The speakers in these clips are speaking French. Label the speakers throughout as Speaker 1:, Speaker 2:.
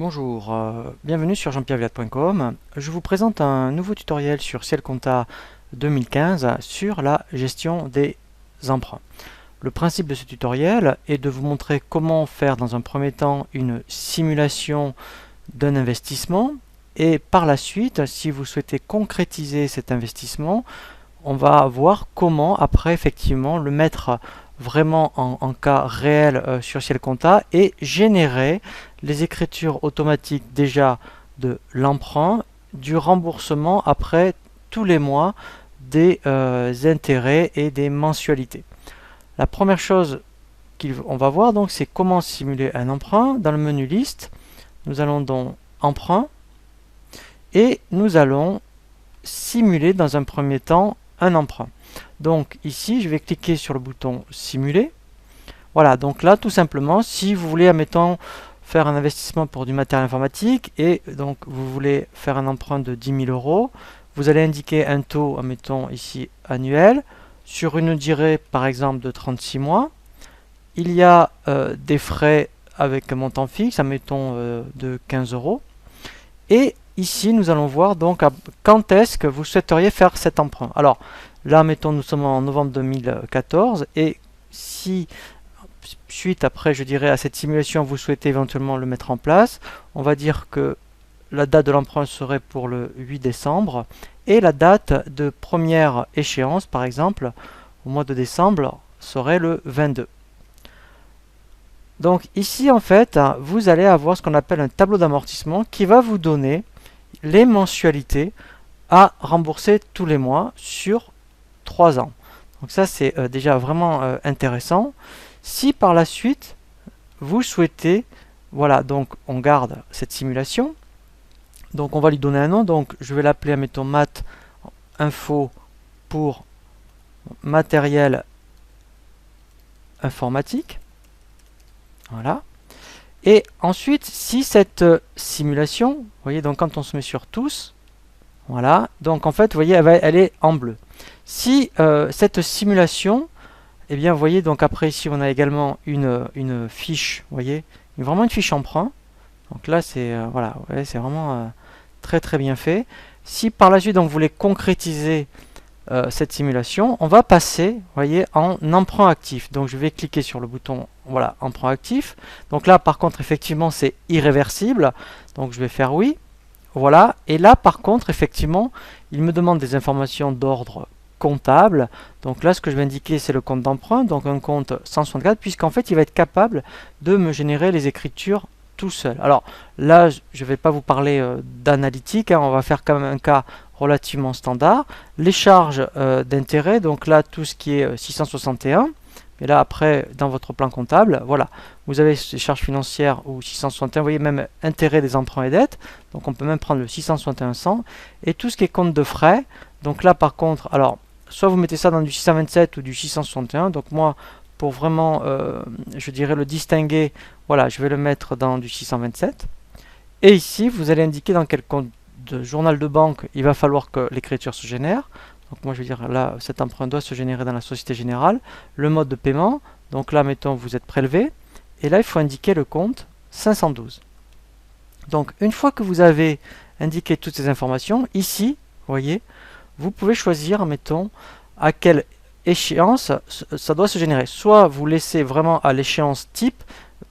Speaker 1: Bonjour, bienvenue sur jean-pierre-villatte.com. Je vous présente un nouveau tutoriel sur Ciel Compta 2015 sur la gestion des emprunts. Le principe de ce tutoriel est de vous montrer comment faire dans un premier temps une simulation d'un investissement et par la suite, si vous souhaitez concrétiser cet investissement, on va voir comment après effectivement le mettre vraiment en cas réel sur Ciel Compta et générer les écritures automatiques déjà de l'emprunt, du remboursement après tous les mois des intérêts et des mensualités. La première chose qu'on va voir donc c'est comment simuler un emprunt. Dans le menu liste, nous allons donc emprunt et nous allons simuler dans un premier temps un emprunt. Donc ici, je vais cliquer sur le bouton simuler. Voilà, donc là, tout simplement, si vous voulez, admettons, faire un investissement pour du matériel informatique et donc vous voulez faire un emprunt de 10 000 €, vous allez indiquer un taux, admettons ici annuel, sur une durée par exemple de 36 mois. Il y a des frais avec un montant fixe, admettons de 15 €. Et ici, nous allons voir donc quand est-ce que vous souhaiteriez faire cet emprunt. Alors là, mettons, nous sommes en novembre 2014 et si suite après, je dirais, à cette simulation, vous souhaitez éventuellement le mettre en place, on va dire que la date de l'emprunt serait pour le 8 décembre et la date de première échéance, par exemple, au mois de décembre, serait le 22. Donc ici, en fait, vous allez avoir ce qu'on appelle un tableau d'amortissement qui va vous donner les mensualités à rembourser tous les mois sur 3 ans. Donc ça, c'est déjà vraiment intéressant. Si par la suite, vous souhaitez, voilà, donc on garde cette simulation. Donc on va lui donner un nom. Donc je vais l'appeler, mettons, math info pour matériel informatique. Voilà. Et ensuite, si cette simulation, vous voyez, donc quand on se met sur tous, voilà, donc en fait, vous voyez, elle est en bleu. Si cette simulation, eh bien, vous voyez, donc après ici, on a également une fiche, vous voyez, vraiment une fiche emprunt. Donc là, c'est voilà, ouais, c'est vraiment très très bien fait. Si par la suite, donc, vous voulez concrétiser cette simulation, on va passer, vous voyez, en emprunt actif. Donc je vais cliquer sur le bouton, voilà, emprunt actif. Donc là, par contre, effectivement, c'est irréversible. Donc je vais faire oui. Voilà. Et là, par contre, effectivement, il me demande des informations d'ordre comptable. Donc là, ce que je vais indiquer, c'est le compte d'emprunt, donc un compte 164, puisqu'en fait, il va être capable de me générer les écritures tout seul. Alors là, je ne vais pas vous parler d'analytique, on va faire quand même un cas relativement standard. Les charges d'intérêt, donc là, tout ce qui est 661, et là, après, dans votre plan comptable, voilà, vous avez ces charges financières ou 661, vous voyez même intérêt des emprunts et dettes, donc on peut même prendre le 661-100, et tout ce qui est compte de frais, donc là, par contre, alors, soit vous mettez ça dans du 627 ou du 661, donc moi, pour vraiment, je dirais, le distinguer, voilà, je vais le mettre dans du 627. Et ici, vous allez indiquer dans quel compte de journal de banque il va falloir que l'écriture se génère. Donc moi, je vais dire là, cet emprunt doit se générer dans la Société Générale. Le mode de paiement, donc là, mettons, vous êtes prélevé. Et là, il faut indiquer le compte 512. Donc, une fois que vous avez indiqué toutes ces informations, ici, vous voyez, vous pouvez choisir, mettons, à quelle échéance ça doit se générer. Soit vous laissez vraiment à l'échéance type,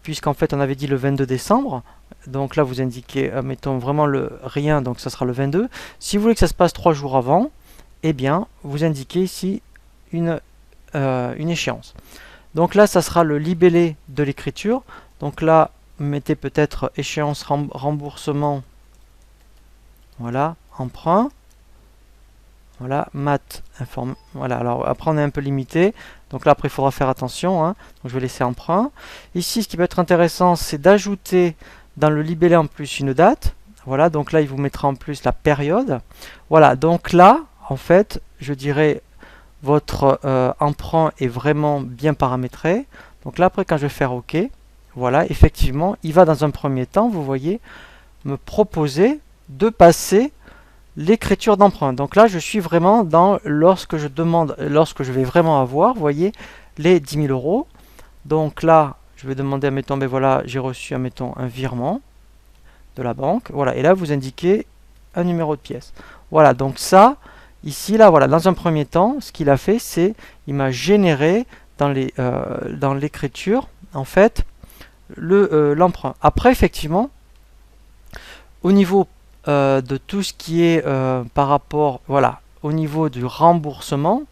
Speaker 1: puisqu'en fait on avait dit le 22 décembre, donc là vous indiquez, mettons vraiment le rien, donc ça sera le 22. Si vous voulez que ça se passe 3 jours avant, eh bien vous indiquez ici une échéance. Donc là ça sera le libellé de l'écriture, donc là mettez peut-être échéance remboursement, voilà, emprunt. Voilà, math, voilà, alors après on est un peu limité, donc là après il faudra faire attention, hein. Donc je vais laisser emprunt. Ici ce qui peut être intéressant c'est d'ajouter dans le libellé en plus une date, voilà, donc là il vous mettra en plus la période. Voilà, donc là en fait je dirais votre emprunt est vraiment bien paramétré, donc là après quand je vais faire OK, voilà, effectivement il va dans un premier temps, vous voyez, me proposer de passer l'écriture d'emprunt. Donc là, je suis vraiment dans lorsque je vais vraiment avoir, vous voyez, les 10 000 €. Donc là, je vais demander, admettons, ben voilà, j'ai reçu, admettons, un virement. de la banque. Voilà, et là vous indiquez un numéro de pièce. Voilà, donc ça, ici, là, voilà, dans un premier temps, ce qu'il a fait, c'est il m'a généré dans l'écriture, en fait, l'emprunt. Après, effectivement, au niveau de tout ce qui est par rapport, voilà, au niveau du remboursement,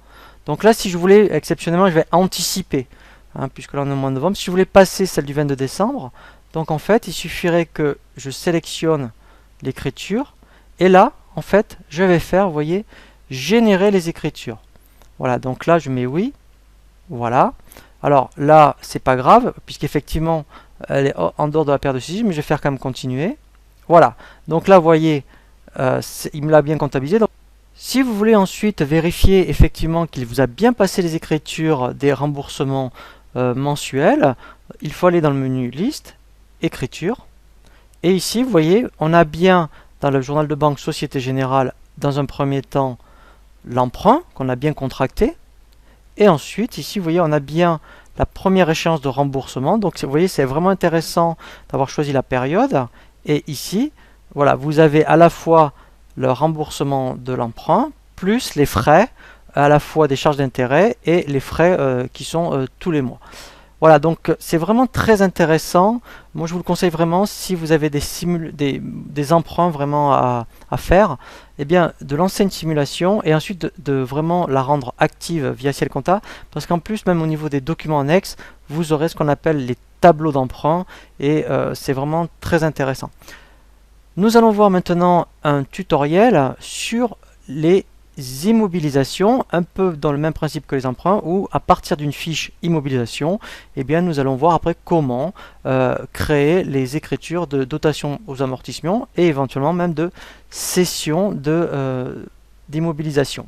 Speaker 1: donc là, si je voulais, exceptionnellement, je vais anticiper, hein, puisque là on est au mois de novembre, si je voulais passer celle du 22 décembre, donc en fait, il suffirait que je sélectionne l'écriture, et là, en fait, je vais faire, vous voyez, générer les écritures. Voilà, donc là, je mets oui, voilà. Alors là, c'est pas grave, puisqu'effectivement, elle est en dehors de la paire de saisie, mais je vais faire quand même continuer. Voilà, donc là, vous voyez, il me l'a bien comptabilisé. Donc, si vous voulez ensuite vérifier effectivement qu'il vous a bien passé les écritures des remboursements mensuels, il faut aller dans le menu Liste, Écriture. Et ici, vous voyez, on a bien dans le journal de banque Société Générale, dans un premier temps, l'emprunt qu'on a bien contracté. Et ensuite, ici, vous voyez, on a bien la première échéance de remboursement. Donc, vous voyez, c'est vraiment intéressant d'avoir choisi la période. Et ici, voilà, vous avez à la fois le remboursement de l'emprunt, plus les frais, à la fois des charges d'intérêt et les frais qui sont tous les mois. Voilà, donc c'est vraiment très intéressant. Moi, je vous le conseille vraiment si vous avez des emprunts vraiment à faire, eh bien, de lancer une simulation et ensuite de vraiment la rendre active via Ciel Compta, parce qu'en plus, même au niveau des documents annexes, vous aurez ce qu'on appelle les tableaux d'emprunt et c'est vraiment très intéressant. Nous allons voir maintenant un tutoriel sur les immobilisations, un peu dans le même principe que les emprunts, où à partir d'une fiche immobilisation, eh bien, nous allons voir après comment créer les écritures de dotation aux amortissements et éventuellement même de cession d'immobilisation.